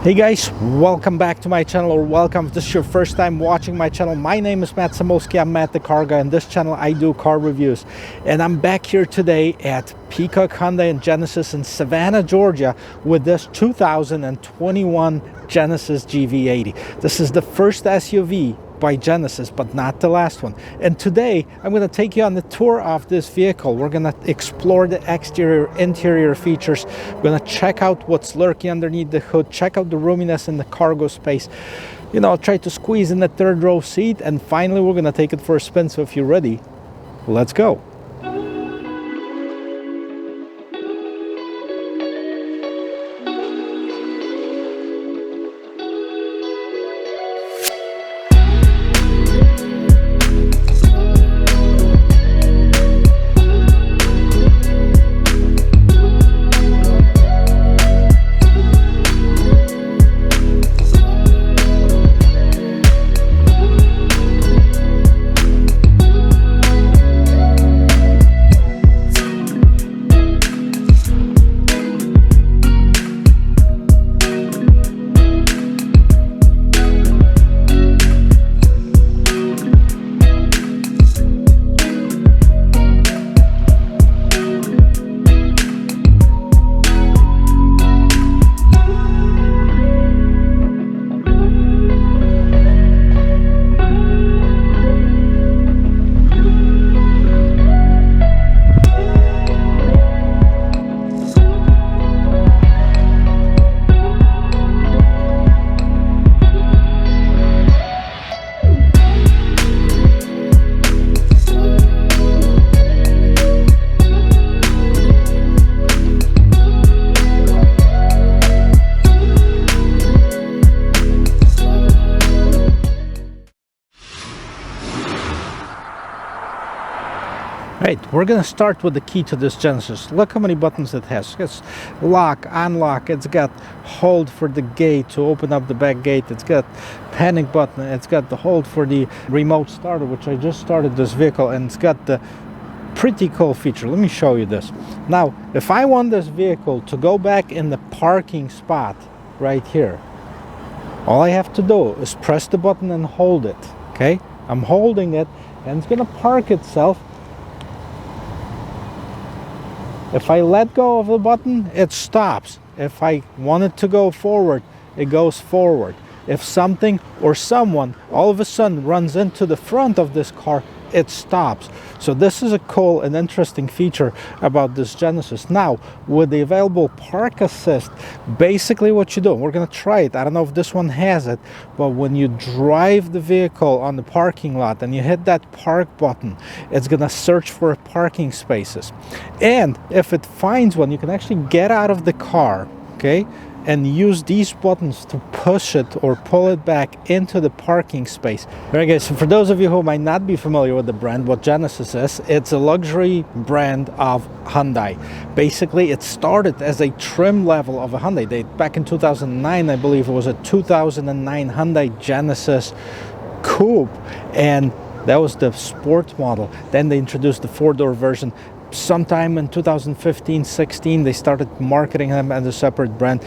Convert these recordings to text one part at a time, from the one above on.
Hey guys, welcome back to my channel, or welcome if this is your first time watching my channel. My name is Matt Samolsky. I'm Matt the Car Guy. On this channel I do car reviews, and I'm back here today at Peacock Hyundai and Genesis in Savannah, Georgia with this 2021 Genesis GV80. This is the first SUV by Genesis, but not the last one. And today I'm going to take you on the tour of this vehicle. We're going to explore the exterior, interior features. We're going to check out what's lurking underneath the hood, check out the roominess in the cargo space. You know, I'll try to squeeze in the third row seat, and finally we're going to take it for a spin. So if you're ready, let's go. Right, we're going to start with the key to this Genesis. Look how many buttons it has. It's lock, unlock, it's got hold for the gate to open up the back gate, it's got panic button, it's got the hold for the remote starter, which I just started this vehicle, and it's got the pretty cool feature. Let me show you this. Now, if I want this vehicle to go back in the parking spot right here, all I have to do is press the button and hold it. Okay, I'm holding it, and it's going to park itself. If I let go of the button, it stops. If I want it to go forward, it goes forward. If something or someone all of a sudden runs into the front of this car, it stops. So this is a cool and interesting feature about this Genesis. Now, with the available park assist, basically what you do, we're going to try it. I don't know if this one has it, but when you drive the vehicle on the parking lot and you hit that park button, it's going to search for parking spaces. And if it finds one, you can actually get out of the car, okay, and use these buttons to push it or pull it back into the parking space. Alright guys, so for those of you who might not be familiar with the brand, what Genesis is, it's a luxury brand of Hyundai. Basically, it started as a trim level of a Hyundai. Back in 2009, I believe it was a 2009 Hyundai Genesis Coupe, and that was the sport model. Then they introduced the four-door version. Sometime in 2015-16, they started marketing them as a separate brand.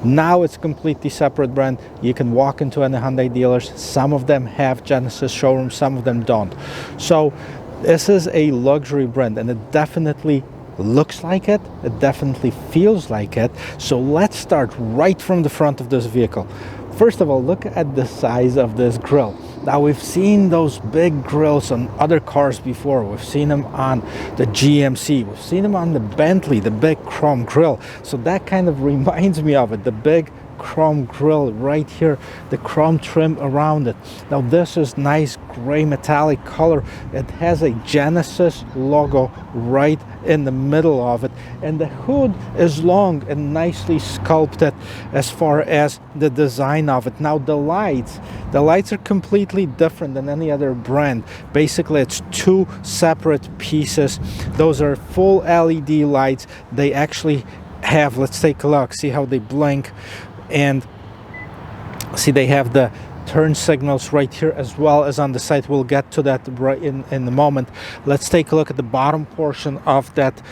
Now it's a completely separate brand. You can walk into any Hyundai dealers. Some of them have Genesis showrooms, some of them don't. So this is a luxury brand, and it definitely looks like it. It definitely feels like it. So let's start right from the front of this vehicle. First of all, look at the size of this grille. Now, we've seen those big grills on other cars before. We've seen them on the GMC. We've seen them on the Bentley, the big chrome grille. So that kind of reminds me of it, the big chrome grille right here, the chrome trim around it. Now, this is nice gray metallic color. It has a Genesis logo right in the middle of it, and the hood is long and nicely sculpted as far as the design of it. Now, the lights are completely different than any other brand. Basically, it's two separate pieces. Those are full LED lights. They actually have, let's take a look, see how they blink, and see they have the turn signals right here as well as on the side. We'll get to that right in a moment. Let's take a look at the bottom portion of that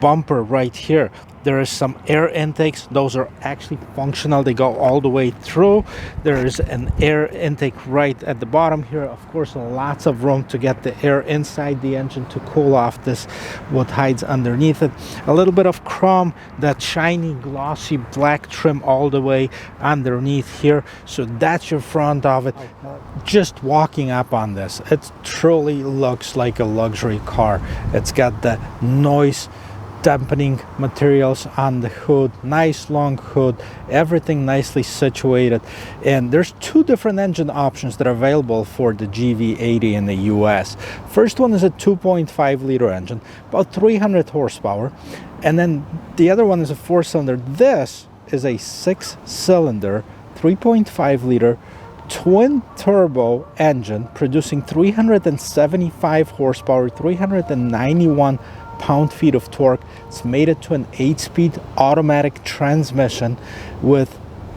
bumper right here. There is some air intakes. Those are actually functional. They go all the way through. There is an air intake right at the bottom here. Of course, lots of room to get the air inside the engine to cool off this what hides underneath it. A little bit of chrome, that shiny glossy black trim all the way underneath here. So that's your front of it. Just walking up on this, it truly looks like a luxury car. It's got the noise dampening materials on the hood, nice long hood, everything nicely situated. And there's two different engine options that are available for the GV80 in the US. First one is a 2.5 liter engine, about 300 horsepower, and then the other one is a 4-cylinder. This is a 6-cylinder 3.5 liter twin turbo engine producing 375 horsepower, 391 pound-feet of torque. It's mated to an 8-speed automatic transmission with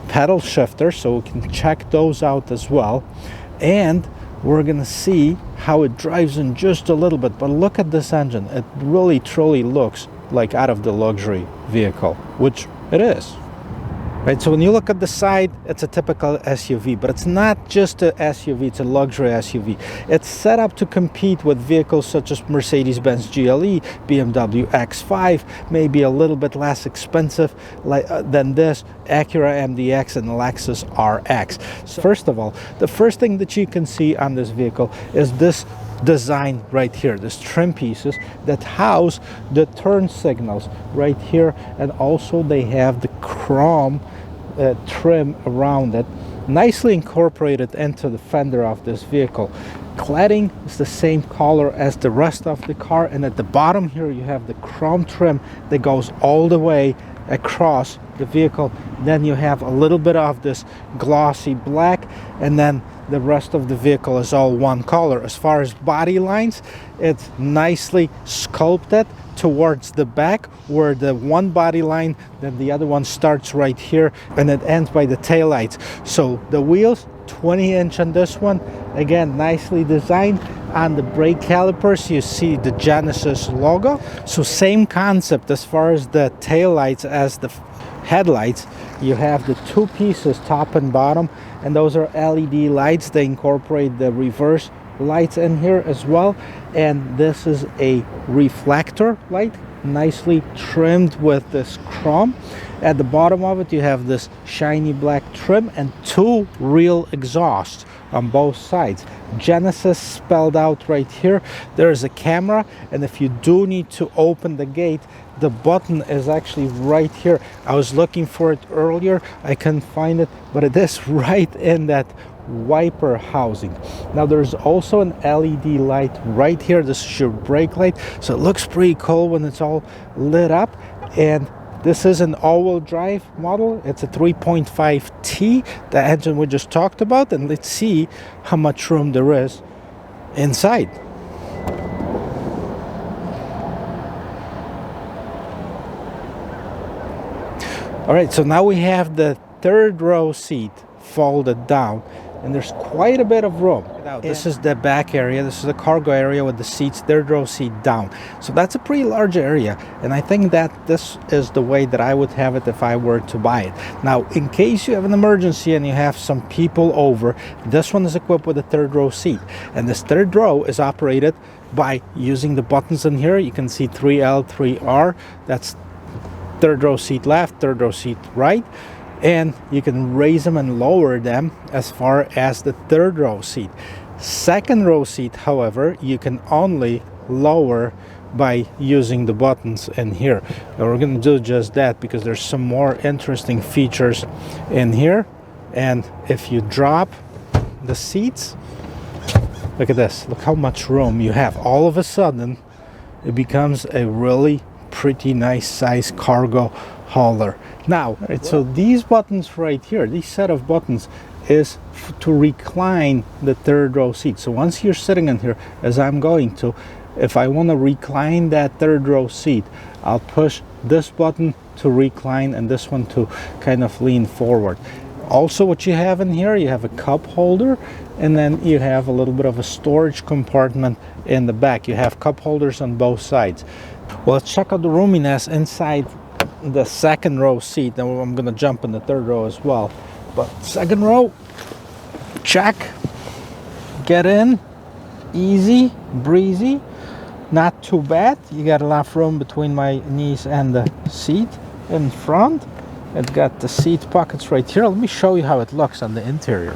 pedal shifter, so we can check those out as well. And we're gonna see how it drives in just a little bit. But look at this engine. It really truly looks like out of the luxury vehicle, which it is. Right, so when you look at the side, it's a typical SUV, but it's not just a SUV, it's a luxury SUV. It's set up to compete with vehicles such as Mercedes-Benz GLE, BMW X5, maybe a little bit less expensive than this, Acura MDX and Lexus RX. So first of all, the first thing that you can see on this vehicle is this design right here, this trim pieces that house the turn signals right here, and also they have the chrome trim around it, nicely incorporated into the fender of this vehicle. Cladding is the same color as the rest of the car, and at the bottom here you have the chrome trim that goes all the way across the vehicle. Then you have a little bit of this glossy black, and then the rest of the vehicle is all one color. As far as body lines, it's nicely sculpted towards the back, where the one body line, then the other one starts right here and it ends by the tail lights. So the wheels, 20-inch on this one, again nicely designed. On the brake calipers you see the Genesis logo, so same concept as far as the tail lights as the headlights. You have the two pieces, top and bottom, and those are LED lights. They incorporate the reverse lights in here as well, and this is a reflector light, nicely trimmed with this chrome. At the bottom of it you have this shiny black trim and two real exhausts on both sides. Genesis spelled out right here. There is a camera, and if you do need to open the gate, the button is actually right here. I was looking for it earlier, I couldn't find it, but it is right in that wiper housing. Now there's also an LED light right here. This is your brake light, so it looks pretty cool when it's all lit up. And this is an all-wheel drive model. It's a 3.5T, the engine we just talked about, and let's see how much room there is inside. All right, so now we have the third row seat folded down, and there's quite a bit of room. This is the back area. This is the cargo area with the seats, third row seat down. So that's a pretty large area, and I think that this is the way that I would have it if I were to buy it. Now, in case you have an emergency and you have some people over, this one is equipped with a third row seat, and this third row is operated by using the buttons in here. You can see 3L, 3R. That's third row seat left, third row seat right, and you can raise them and lower them as far as the third row seat. Second row seat, however, you can only lower by using the buttons in here. And we're going to do just that because there's some more interesting features in here. And if you drop the seats, look at this, look how much room you have. All of a sudden it becomes a really pretty nice size cargo hauler. Now, right, so these buttons right here, this set of buttons is to recline the third row seat. So once you're sitting in here, as I'm going to, if I want to recline that third row seat, I'll push this button to recline and this one to kind of lean forward. Also, what you have in here, you have a cup holder, and then you have a little bit of a storage compartment in the back. You have cup holders on both sides. Well, let's check out the roominess inside the second row seat, and I'm gonna jump in the third row as well. But second row, check. Get in, easy, breezy, not too bad. You got enough room between my knees and the seat in front. It got the seat pockets right here. Let me show you how it looks on the interior.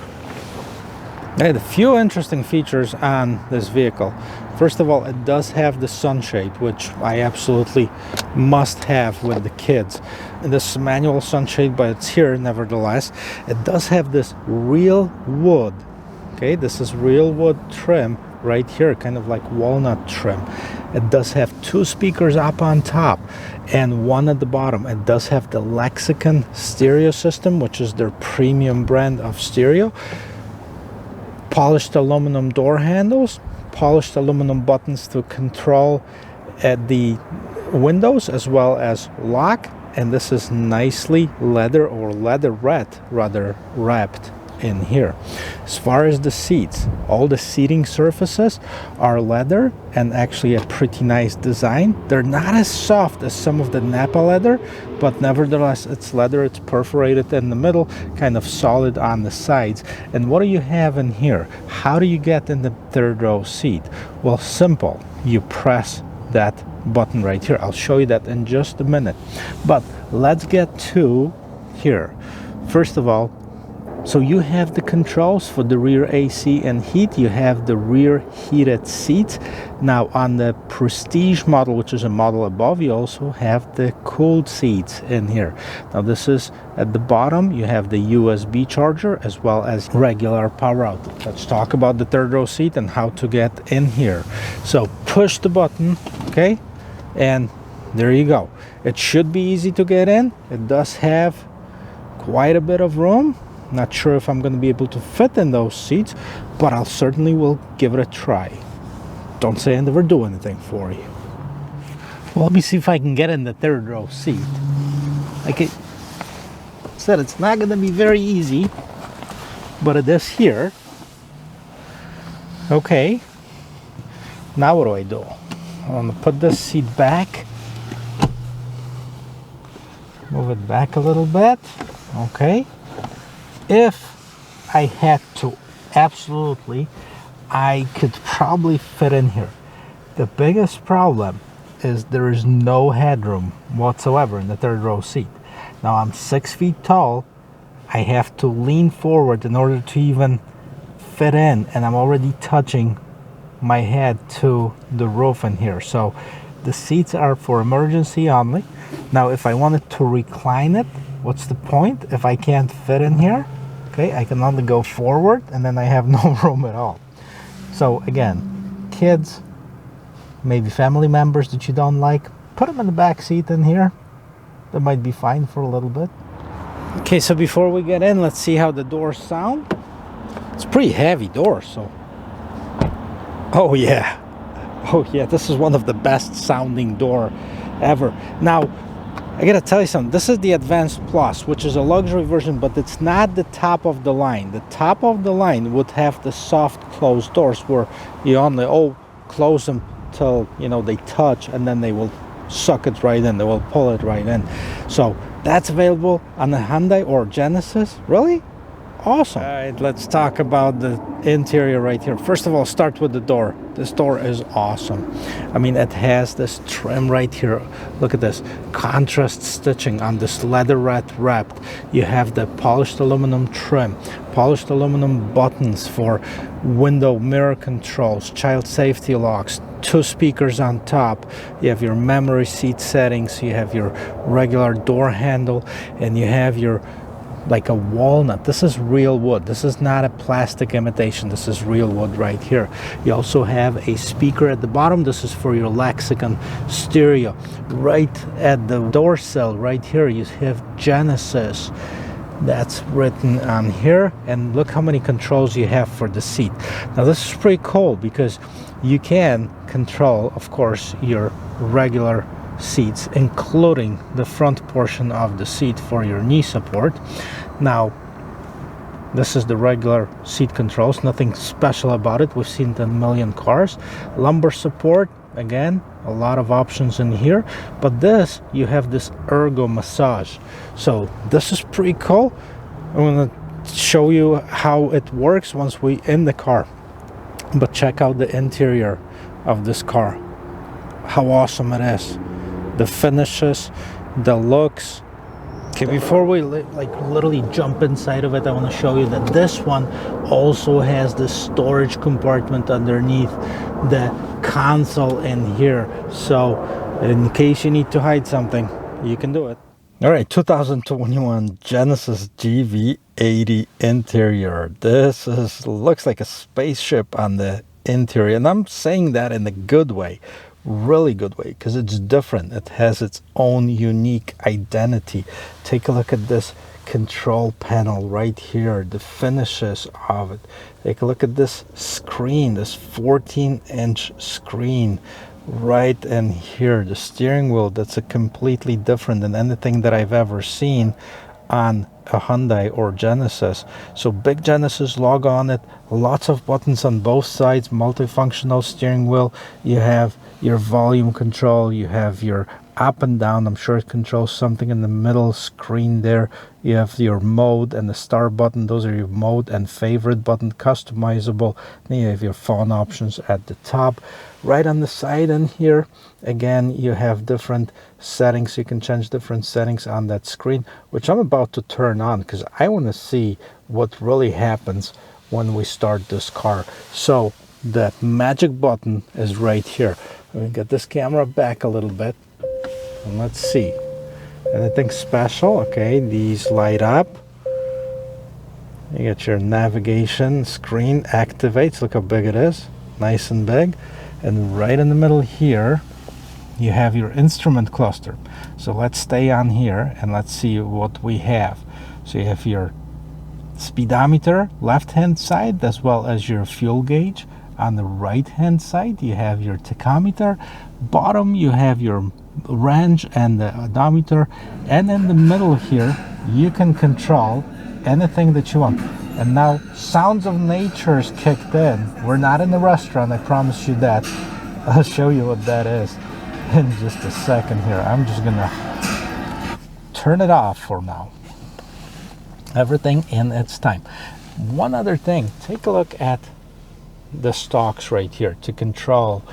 I had a few interesting features on this vehicle. First of all, it does have the sunshade, which I absolutely must have with the kids. And this manual sunshade, but it's here nevertheless. It does have this real wood. Okay, this is real wood trim right here, kind of like walnut trim. It does have 2 speakers up on top and 1 at the bottom. It does have the Lexicon stereo system, which is their premium brand of stereo. Polished aluminum door handles, polished aluminum buttons to control the windows as well as lock, and this is nicely leather or leatherette rather wrapped in here. As far as the seats, all the seating surfaces are leather and actually a pretty nice design. They're not as soft as some of the Napa leather, but nevertheless it's leather. It's perforated in the middle, kind of solid on the sides. And what do you have in here? How do you get in the third row seat? Well, simple. You press that button right here. I'll show you that in just a minute, but let's get to here. First of all, so you have the controls for the rear AC and heat. You have the rear heated seats. Now on the Prestige model, which is a model above, you also have the cooled seats in here. Now this is at the bottom. You have the USB charger as well as regular power outlet. Let's talk about the third row seat and how to get in here. So push the button, okay? And there you go. It should be easy to get in. It does have quite a bit of room. Not sure if I'm going to be able to fit in those seats, but I'll certainly will give it a try. Don't say I never do anything for you. Well, let me see if I can get in the third row seat. Like I said, it's not going to be very easy, but it is here. Okay. Now what do I do? I'm going to put this seat back. Move it back a little bit. Okay. If I had to, absolutely, I could probably fit in here. The biggest problem is there is no headroom whatsoever in the third row seat. Now I'm 6 feet tall. I have to lean forward in order to even fit in, and I'm already touching my head to the roof in here. So the seats are for emergency only. Now if I wanted to recline it, what's the point if I can't fit in here? Okay, I can only go forward and then I have no room at all. So again, kids, maybe family members that you don't like, put them in the back seat in here. That might be fine for a little bit. Okay, so before we get in, let's see how the doors sound. It's a pretty heavy door, so. Oh yeah, this is one of the best sounding door ever. Now, I gotta tell you something, this is the Advanced Plus, which is a luxury version, but it's not the top of the line. The top of the line would have the soft closed doors where you only close them till, you know, they touch, and then they will suck it right in, they will pull it right in. So that's available on the Hyundai or Genesis. Really? Awesome. All right, let's talk about the interior right here. First of all, start with the door. This door is awesome. I mean, it has this trim right here. Look at this contrast stitching on this leatherette wrapped. You have the polished aluminum trim, polished aluminum buttons for window mirror controls, child safety locks, 2 speakers on top. You have your memory seat settings, you have your regular door handle, and you have your like a walnut. This is real wood. This is not a plastic imitation. This is real wood right here. You also have a speaker at the bottom. This is for your Lexicon stereo. Right at the door sill right here you have Genesis. That's written on here, and look how many controls you have for the seat. Now this is pretty cool because you can control, of course, your regular seats, including the front portion of the seat for your knee support. Now this is the regular seat controls, nothing special about it. We've seen it in a million cars. Lumbar support, Again, a lot of options in here, but this, you have this ergo massage. So this is pretty cool. I'm gonna show you how it works once we in the car. But check out the interior of this car. How awesome it is. The finishes, the looks. Okay, before we literally jump inside of it, I want to show you that this one also has the storage compartment underneath the console in here. So in case you need to hide something, you can do it. All right, 2021 Genesis GV80 interior. This looks like a spaceship on the interior, and I'm saying that in a good way. Really good way, because it's different. It has its own unique identity. Take a look at this control panel right here, the finishes of it. Take a look at this screen, this 14-inch screen right in here. The steering wheel, that's a completely different than anything that I've ever seen on a Hyundai or Genesis. So big Genesis logo on it, lots of buttons on both sides, multifunctional steering wheel. You have your volume control, you have your up and down. I'm sure it controls something in the middle screen there. You have your mode and the start button. Those are your mode and favorite button, customizable. Then you have your phone options at the top. Right on the side in here, again, you have different settings. You can change different settings on that screen, which I'm about to turn on because I want to see what really happens when we start this car. So the magic button is right here. Let me get this camera back a little bit. And let's see. Anything special? Okay, these light up. You get your navigation screen activates. Look how big it is. Nice and big. And right in the middle here, you have your instrument cluster. So let's stay on here and let's see what we have. So you have your speedometer, left-hand side, as well as your fuel gauge. On the right-hand side, you have your tachometer. Bottom, you have your range and the odometer. And in the middle here, you can control anything that you want. And now, sounds of nature's kicked in. We're not in the restaurant, I promise you that. I'll show you what that is in just a second here. I'm just gonna turn it off for now. Everything in its time. One other thing, take a look at the stalks right here to control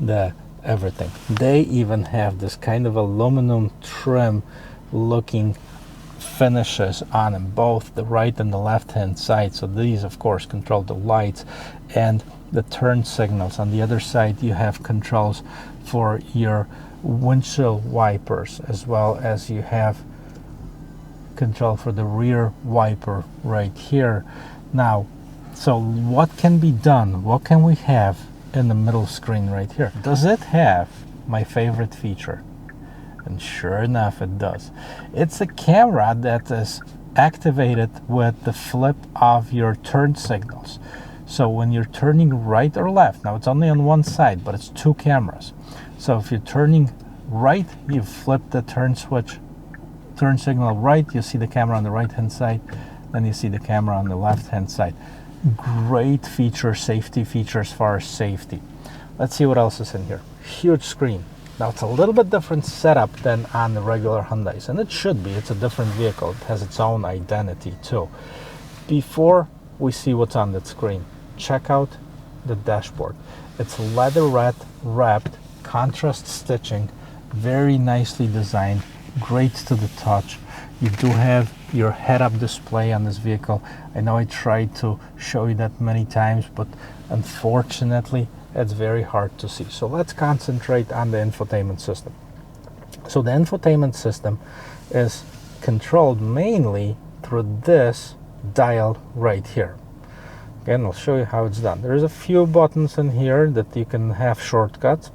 the everything. They even have this kind of aluminum trim looking finishes on them, both the right and the left hand side. So these of course control the lights and the turn signals. On the other side you have controls for your windshield wipers, as well as you have control for the rear wiper right here. Now, so what can be done? What can we have in the middle screen right here? Does it have my favorite feature? And sure enough, it does. It's a camera that is activated with the flip of your turn signals. So when you're turning right or left, now it's only on one side, but it's two cameras. So if you're turning right, you flip the turn switch, turn signal right, you see the camera on the right hand side, then you see the camera on the left hand side. Great feature, safety feature as far as safety. Let's see what else is in here. Huge screen. Now it's a little bit different setup than on the regular Hyundais, and it should be. It's a different vehicle. It has its own identity too. Before we see what's on that screen, check out the dashboard. It's leather wrapped, contrast stitching, very nicely designed, great to the touch. You do have your head-up display on this vehicle. I know I tried to show you that many times, but unfortunately it's very hard to see. So let's concentrate on the infotainment system. So the infotainment system is controlled mainly through this dial right here. Again, I'll show you how it's done. There's a few buttons in here that you can have shortcuts,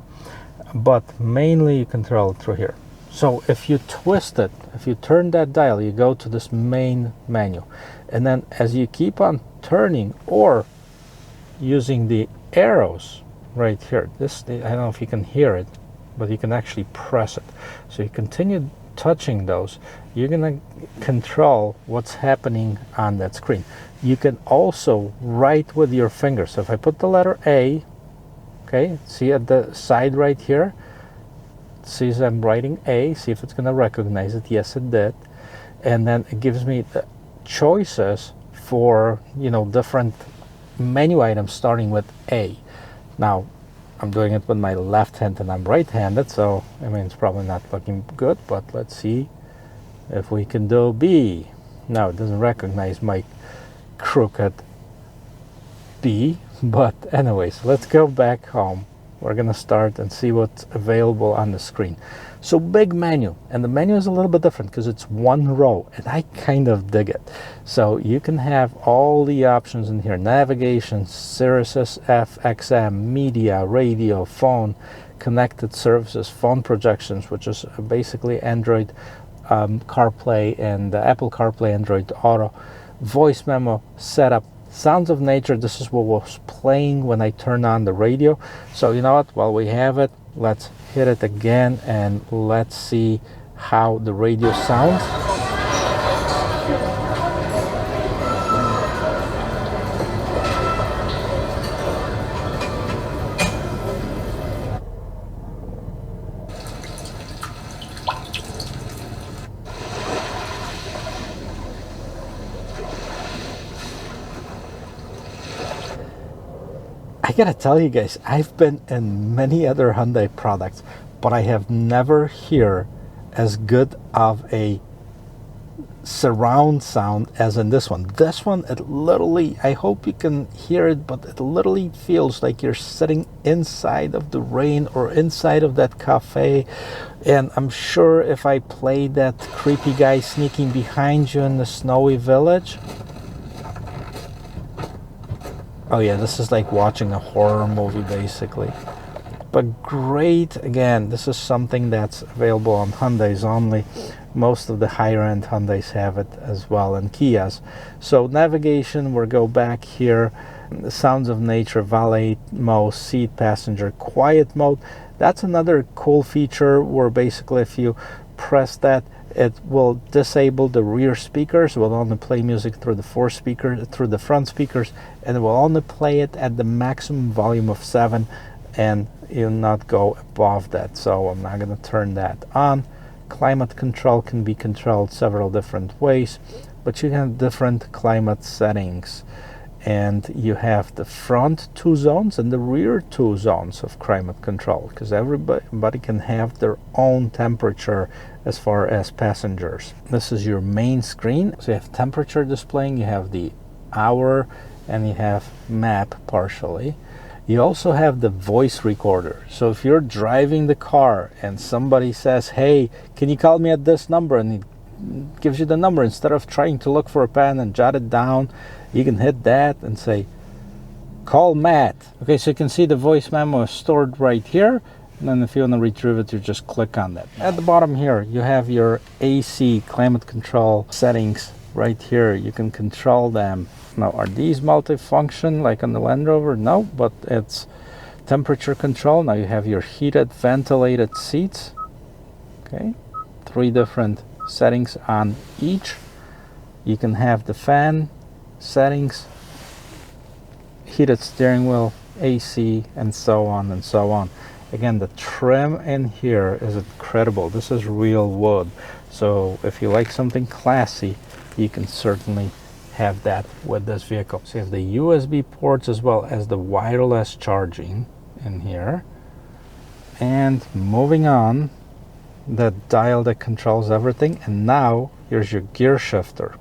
but mainly you control it through here. So if you twist it, if you turn that dial, you go to this main menu. And then as you keep on turning or using the arrows right here, this, I don't know if you can hear it, but you can actually press it. So you continue touching those, you're gonna control what's happening on that screen. You can also write with your fingers. So if I put the letter A, okay, Okay, see at the side right here, it sees I'm writing A, see if it's going to recognize it. Yes, it did. And then it gives me the choices for, you know, different menu items starting with A. Now, I'm doing it with my left hand and I'm right-handed, so I mean it's probably not looking good, but let's see if we can do B. Now it doesn't recognize my crooked B, but anyways, let's go back home. We're gonna start and see what's available on the screen. So big menu, and the menu is a little bit different because it's one row, and I kind of dig it. So you can have all the options in here: navigation, Sirius XM, media, radio, phone, connected services, phone projections, which is basically Android CarPlay and Apple CarPlay, Android Auto, voice memo, setup, sounds of nature. This is what was playing when I turned on the radio. So you know what, while we have it, let's hit it again and let's see how the radio sounds. I gotta tell you guys, I've been in many other Hyundai products, but I have never heard as good of a surround sound as in this one. This one, it literally, I hope you can hear it, but it literally feels like you're sitting inside of the rain or inside of that cafe. And I'm sure if I play that creepy guy sneaking behind you in the snowy village, oh yeah, this is like watching a horror movie basically. But great, again, this is something that's available on Hyundais only. Most of the higher end Hyundais have it as well, and Kias. So navigation, we'll go back here. The sounds of nature, valet mode, seat, passenger, quiet mode. That's another cool feature where basically if you press that, it will disable the rear speakers. It will only play music through the through the front speakers, and it will only play it at the maximum volume of 7, and you'll not go above that. So I'm not going to turn that on. Climate control can be controlled several different ways, but you have different climate settings, and you have the front 2 zones and the rear 2 zones of climate control, because everybody can have their own temperature as far as passengers. This is your main screen. So you have temperature displaying, you have the hour, and you have map partially. You also have the voice recorder. So if you're driving the car and somebody says, hey, can you call me at this number, and it gives you the number, instead of trying to look for a pen and jot it down, you can hit that and say, call Matt. Okay, so you can see the voice memo is stored right here. And then if you want to retrieve it, you just click on that. At the bottom here, you have your AC climate control settings right here. You can control them. Now, are these multifunction like on the Land Rover? No, but it's temperature control. Now you have your heated, ventilated seats. Okay, 3 different settings on each. You can have the fan settings, heated steering wheel, AC, and so on and so on. Again, the trim in here is incredible. This is real wood. So if you like something classy, you can certainly have that with this vehicle. So you have the USB ports as well as the wireless charging in here. And moving on, the dial that controls everything. And now here's your gear shifter.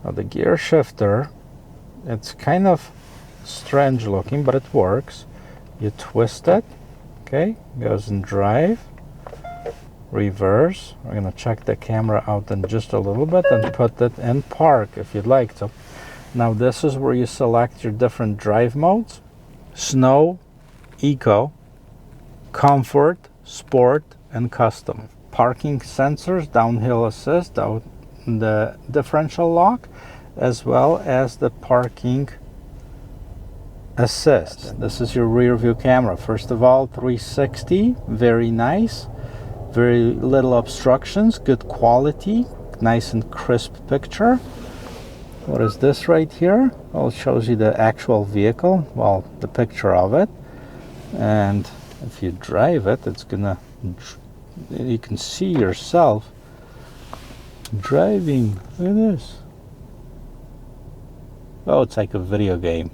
Now the gear shifter, it's kind of strange looking, but it works. You twist it. Okay, goes in drive, reverse. We're going to check the camera out in just a little bit and put it in park if you'd like to. Now this is where you select your different drive modes: snow, eco, comfort, sport, and custom. Parking sensors, downhill assist, the differential lock, as well as the parking assist. This is your rear view camera. First of all, 360, very nice, very little obstructions, good quality, nice and crisp picture. What is this right here? Well, it shows you the actual vehicle, well, the picture of it. And if you drive it, it's gonna, you can see yourself driving. Look at this. Oh, it's like a video game.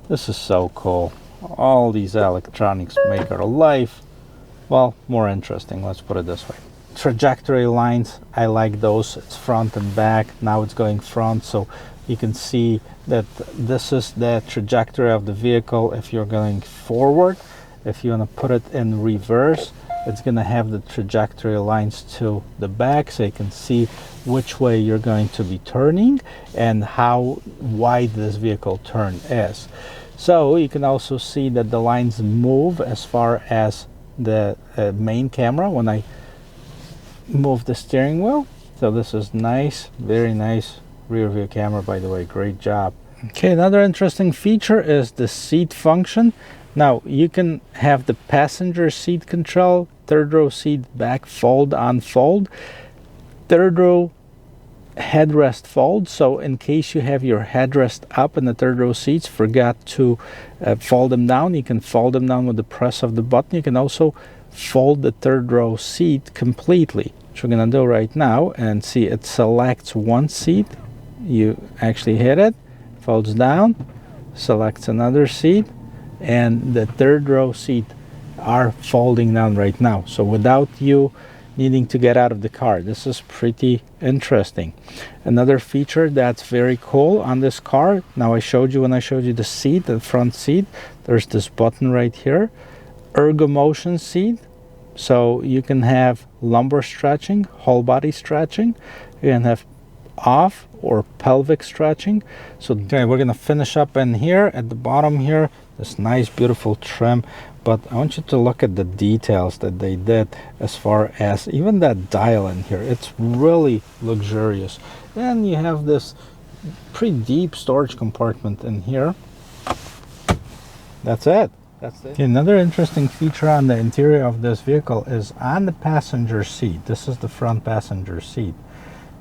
This is so cool. All these electronics make our life, well, more interesting, let's put it this way. Trajectory lines, I like those. It's front and back. Now it's going front, so you can see that this is the trajectory of the vehicle if you're going forward. If you want to put it in reverse, it's going to have the trajectory lines to the back, so you can see which way you're going to be turning and how wide this vehicle turn is. So you can also see that the lines move as far as the main camera when I move the steering wheel. So this is nice, very nice rear view camera, by the way. Great job. Okay, another interesting feature is the seat function. Now you can have the passenger seat control, third row seat back fold, unfold, third row headrest fold. So in case you have your headrest up in the third row seats, forgot to fold them down, you can fold them down with the press of the button. You can also fold the third row seat completely, which we're gonna do right now. And see, it selects one seat, you actually hit it, folds down, selects another seat, and the third row seat are folding down right now, so without you needing to get out of the car. This is pretty interesting. Another feature that's very cool on this car, now I showed you when I showed you the seat, the front seat, there's this button right here, ergomotion seat, so you can have lumbar stretching, whole body stretching, you can have off or pelvic stretching. So okay, we're gonna finish up in here at the bottom here, this nice beautiful trim. But I want you to look at the details that they did as far as even that dial in here. It's really luxurious. And you have this pretty deep storage compartment in here. That's it. That's it. Okay, another interesting feature on the interior of this vehicle is on the passenger seat. This is the front passenger seat.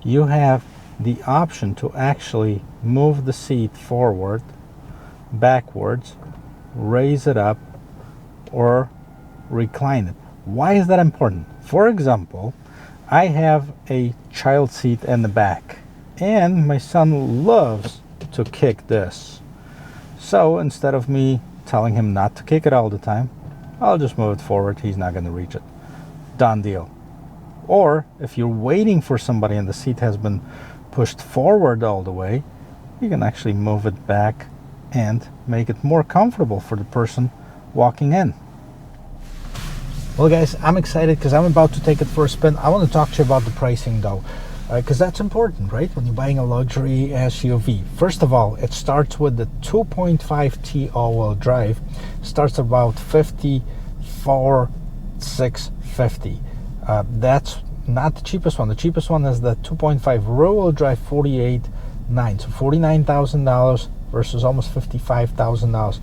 You have the option to actually move the seat forward, backwards, raise it up, or recline it. Why is that important? For example, I have a child seat in the back and my son loves to kick this. So instead of me telling him not to kick it all the time, I'll just move it forward. He's not going to reach it. Done deal. Or if you're waiting for somebody and the seat has been pushed forward all the way, you can actually move it back and make it more comfortable for the person walking in. Well guys, I'm excited because I'm about to take it for a spin. I want to talk to you about the pricing though, because that's important, right? When you're buying a luxury SUV. First of all, it starts with the 2.5T all-wheel drive, starts about $54,650. That's not the cheapest one. The cheapest one is the 2.5 rear-wheel drive, $48,900, so $49,000 versus almost $55,000.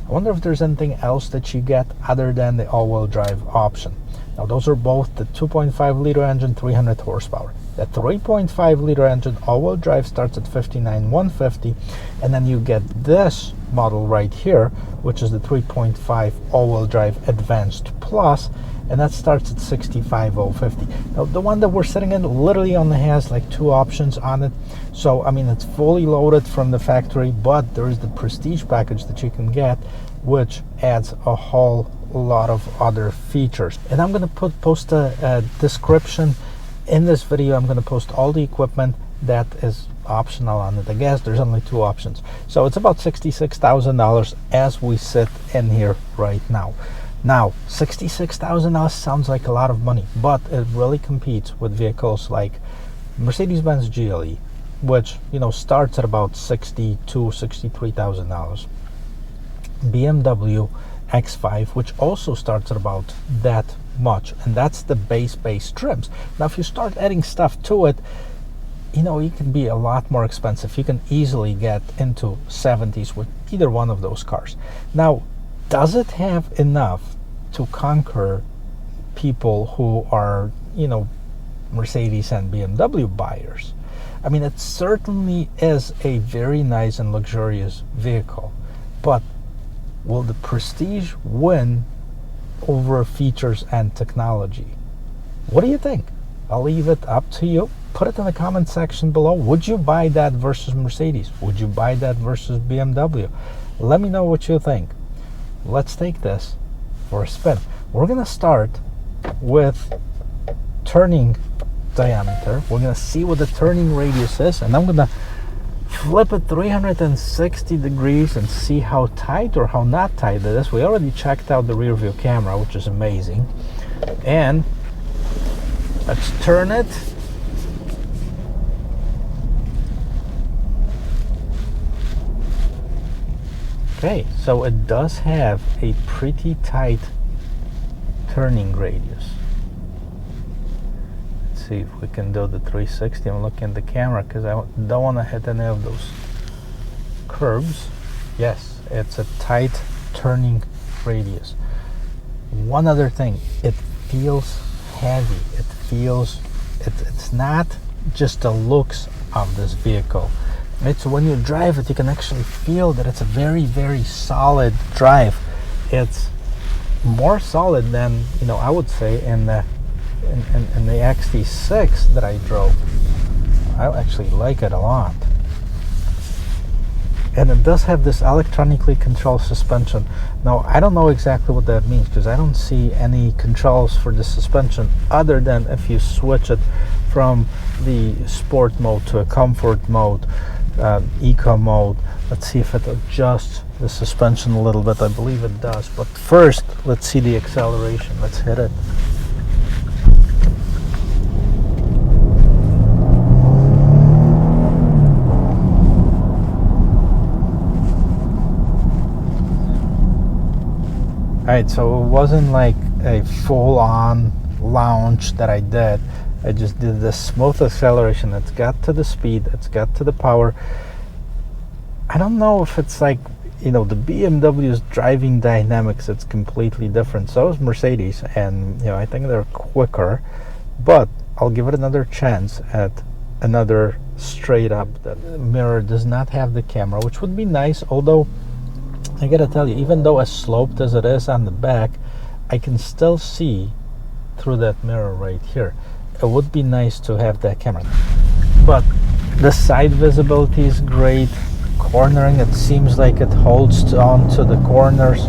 I wonder if there's anything else that you get other than the all-wheel drive option. Now those are both the 2.5 liter engine, 300 horsepower. The 3.5 liter engine all-wheel drive starts at $59,150, and then you get this model right here, which is the 3.5 all-wheel drive Advanced Plus, and that starts at $65,050. Now the one that we're sitting in literally only has like two options on it, so I mean it's fully loaded from the factory, but there is the Prestige package that you can get, which adds a whole lot of other features. And I'm going to post a description in this video. I'm going to post all the equipment that is optional on it. I guess there's only two options, so it's about $66,000 as we sit in here right now. Now, $66,000 sounds like a lot of money, but it really competes with vehicles like Mercedes-Benz GLE, which, you know, starts at about $63,000. BMW X5, which also starts at about that much, and that's the base trims. Now, if you start adding stuff to it, you know, it can be a lot more expensive. You can easily get into 70s with either one of those cars. Now, does it have enough to conquer people who are, you know, Mercedes and BMW buyers? I mean, it certainly is a very nice and luxurious vehicle, but Will the Prestige win over features and technology? What do you think? I'll leave it up to you. Put it in the comment section below. Would you buy that versus Mercedes? Would you buy that versus BMW? Let me know what you think. Let's take this for a spin. We're gonna start with turning diameter. We're gonna see what the turning radius is, and I'm gonna flip it 360 degrees and see how tight or how not tight it is. We already checked out the rear view camera, which is amazing. And let's turn it. Okay, so it does have a pretty tight turning radius. Let's see if we can do the 360. I'm looking at the camera because I don't want to hit any of those curbs. Yes, it's a tight turning radius. One other thing, it feels heavy. It feels, it's not just the looks of this vehicle. It's when you drive it, you can actually feel that it's a very, very solid drive. It's more solid than, you know, I would say in the XT6 that I drove. I actually like it a lot. And it does have this electronically controlled suspension. Now, I don't know exactly what that means because I don't see any controls for the suspension other than if you switch it from the sport mode to a comfort mode, eco mode. Let's see if it adjusts the suspension a little bit. I believe it does. But first, let's see the acceleration. Let's hit it. Alright, so it wasn't like a full-on launch that I did. I just did this smooth acceleration. It's got to the speed, it's got to the power. I don't know if it's like, you know, the BMW's driving dynamics, it's completely different. So is Mercedes, and you know, I think they're quicker, but I'll give it another chance at another straight up. The mirror does not have the camera, which would be nice, although I gotta tell you, even though as sloped as it is on the back, I can still see through that mirror right here. It would be nice to have that camera. But the side visibility is great. Cornering, it seems like it holds on to the corners.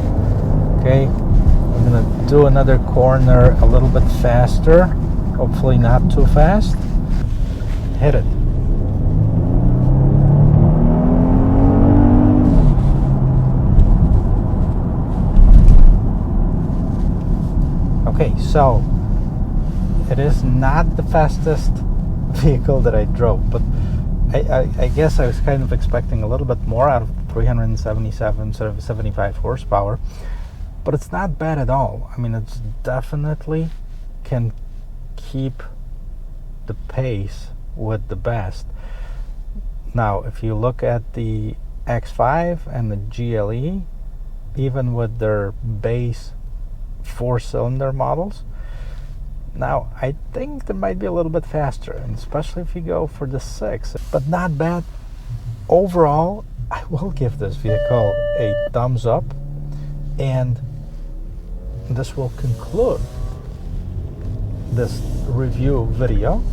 Okay, I'm gonna do another corner a little bit faster. Hopefully not too fast. Hit it. Okay, so it is not the fastest vehicle that I drove, but I guess I was kind of expecting a little bit more out of 377 instead of 75 horsepower, but it's not bad at all. I mean, it's definitely can keep the pace with the best. Now, if you look at the X5 and the GLE, even with their base 4-cylinder models, now I think they might be a little bit faster, and especially if you go for the 6, but not bad. Overall, I will give this vehicle a thumbs up, and this will conclude this review video.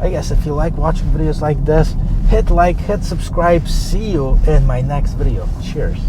I guess if you like watching videos like this, hit like, hit subscribe. See you in my next video. Cheers.